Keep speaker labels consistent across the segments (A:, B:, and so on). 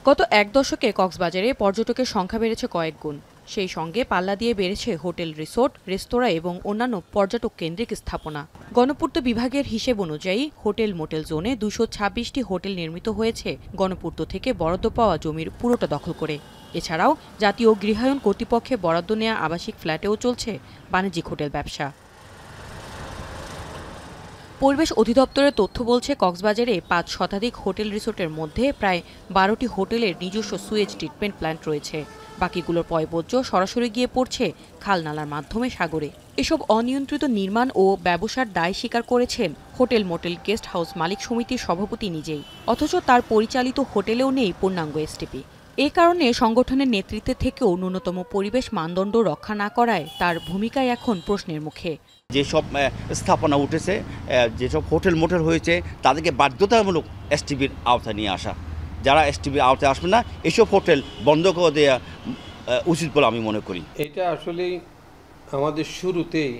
A: গত এক দশকে কক্সবাজারে পর্যটকের সংখ্যা বেড়েছে কয়েক গুণ। সেই সঙ্গে পাল্লা দিয়ে বেড়েছে হোটেল, রিসোর্ট, রেস্তোরাঁ এবং অন্যান্য পর্যটক কেন্দ্রিক স্থাপনা। গণপূর্ত বিভাগের হিসেব অনুযায়ী হোটেল মোটেল জোনে 226টি হোটেল নির্মিত হয়েছে গণপূর্ত থেকে বরাদ্দ পাওয়া জমির পুরোটা দখল করে। এছাড়াও জাতীয় গৃহায়ণ কর্তৃপক্ষে বরাদ্দ নেওয়া আবাসিক ফ্ল্যাটেও চলছে বাণিজ্যিক হোটেল ব্যবসা। পরিবেশ অধিদপ্তরের তথ্য বলছে, কক্সবাজারে 5 শতাধিক হোটেল রিসোর্টের মধ্যে প্রায় 12টি হোটেলের নিজস্ব সুয়েজ ট্রিটমেন্ট প্ল্যান্ট রয়েছে। বাকিগুলোর পয়ঃবর্জ্য সরাসরি গিয়ে পড়ছে খাল নালার মাধ্যমে সাগরে। এসব অনিয়ন্ত্রিত নির্মাণ ও ব্যবসার দায় স্বীকার করেছেন হোটেল মোটেল গেস্ট হাউস মালিক সমিতির সভাপতি নিজেই। অথচ তার পরিচালিত হোটেলেও নেই পূর্ণাঙ্গ এসটিপি। এ কারণে সংগঠনের নেতৃত্বে থেকেও ন্যূনতম পরিবেশ মানদণ্ড রক্ষা না করায় তার ভূমিকায় এখন প্রশ্নের মুখে।
B: যেসব স্থাপনা উঠেছে, যেসব হোটেল মোটেল হয়েছে, তাদেরকে বাধ্যতামূলক এসটিপির আওতায় নিয়ে আসা। যারা এসটিপির আওতায় আসবে না, এসব হোটেল বন্ধ করে দেওয়া উচিত বলে আমি মনে করি।
C: এটা আসলেই আমাদের শুরুতেই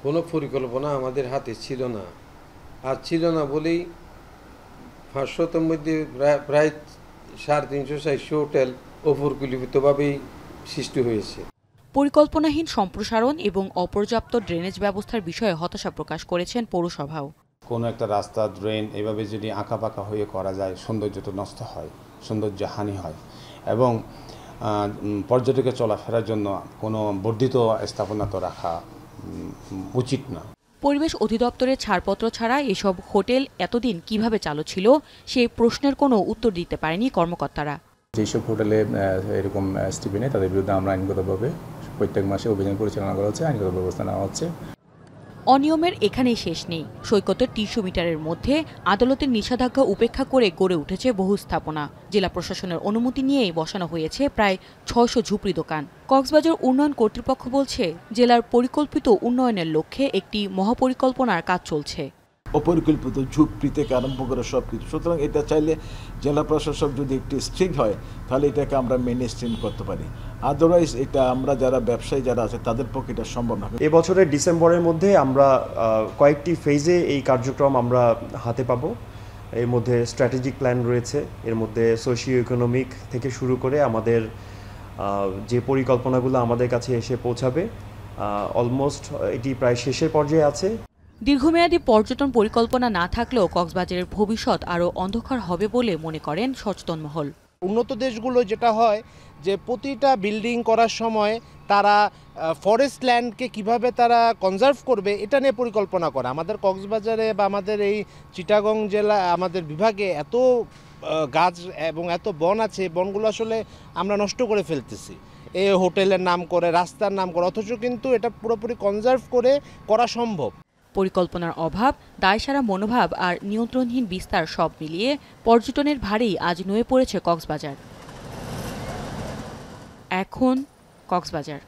C: কোনো পরিকল্পনা আমাদের হাতে ছিল না, আর ছিল না বলেই 500-র মধ্যে প্রায় 350-400 হোটেল অপরিকল্পিতভাবেই সৃষ্টি হয়েছে।
A: পরিকল্পনাহীন সম্প্রসারণ এবং অপর্যাপ্ত ড্রেনেজ ব্যবস্থার বিষয়ে হতাশা প্রকাশ করেছেন পৌরসভাও।
D: কোনো একটা রাস্তা, ড্রেন এভাবে যদি আঁকাবাঁকা হয়ে করা যায়, সৌন্দর্যটা নষ্ট হয়, সৌন্দর্য হানি হয় এবং পর্যটকের চলাফেরার জন্য কোনো বর্ধিত স্থাপনা তো রাখা উচিত না।
A: পরিবেশ অধিদপ্তরের ছাড়পত্র ছাড়া এসব হোটেল এতদিন কিভাবে চালু ছিল, সেই প্রশ্নের কোনো উত্তর দিতে পারেনি কর্মকর্তারা।
E: যেসব হোটেলে এরকম এসটিপি নেই, তাদের বিরুদ্ধে আমরা আইনগতভাবে প্রত্যেক মাসে অভিযান পরিচালনা করা হচ্ছে, আইনগত ব্যবস্থা নেওয়া হচ্ছে।
A: অনিয়মের এখানেই শেষ নেই। সৈকতের 300 মিটারের মধ্যে আদালতের নিষেধাজ্ঞা উপেক্ষা করে গড়ে উঠেছে বহু স্থাপনা। জেলা প্রশাসনের অনুমতি নিয়েই বসানো হয়েছে প্রায় 600 ঝুপড়ি দোকান। কক্সবাজার উন্নয়ন কর্তৃপক্ষ বলছে, জেলার পরিকল্পিত উন্নয়নের লক্ষ্যে একটি মহাপরিকল্পনার কাজ চলছে।
F: অপরিকল্পিত ঝুপড়ি থেকে আরম্ভ করে সব কিছু। সুতরাং এটা চাইলে জেলা প্রশাসক যদি একটু স্ট্রিক্ট হয়, তাহলে এটাকে আমরা মেইনস্ট্রিম করতে পারি। আদারওয়াইজ এটা আমরা যারা ব্যবসায়ী যারা আছে তাদের পক্ষে এটা সম্ভব না।
G: এবছরের ডিসেম্বরের মধ্যে আমরা কয়েকটি ফেজে এই কার্যক্রম আমরা হাতে পাবো। এর মধ্যে স্ট্র্যাটেজিক প্ল্যান রয়েছে, এর মধ্যে সোশিও ইকোনমিক থেকে শুরু করে আমাদের যে পরিকল্পনাগুলো আমাদের কাছে এসে পৌঁছাবে, অলমোস্ট এটি প্রায় শেষের পর্যায়ে আছে।
A: দীর্ঘমেয়াদী পর্যটন পরিকল্পনা না থাকলেও কক্সবাজারের ভবিষ্যৎ আরও অন্ধকার হবে বলে মনে করেন সচেতন মহল।
H: উন্নত দেশগুলো যেটা হয় যে প্রতিটা বিল্ডিং করার সময় তারা ফরেস্ট ল্যান্ডকে কিভাবে তারা কনজার্ভ করবে এটা নিয়ে পরিকল্পনা করে। আমাদের কক্সবাজারে বা আমাদের এই চিটাগং জেলা, আমাদের বিভাগে এত গাছ এবং এত বন আছে, বনগুলো আসলে আমরা নষ্ট করে ফেলতেছি এই হোটেলের নাম করে, রাস্তার নাম করে, অথচ কিন্তু এটা পুরোপুরি কনজার্ভ করে করা সম্ভব।
A: পরিকল্পনার অভাব, দায়সারা মনোভাব আর নিয়ন্ত্রণহীন বিস্তার সব মিলিয়ে পর্যটনের ভারেই আজ নুয়ে পড়েছে কক্সবাজার। এখন কক্সবাজার।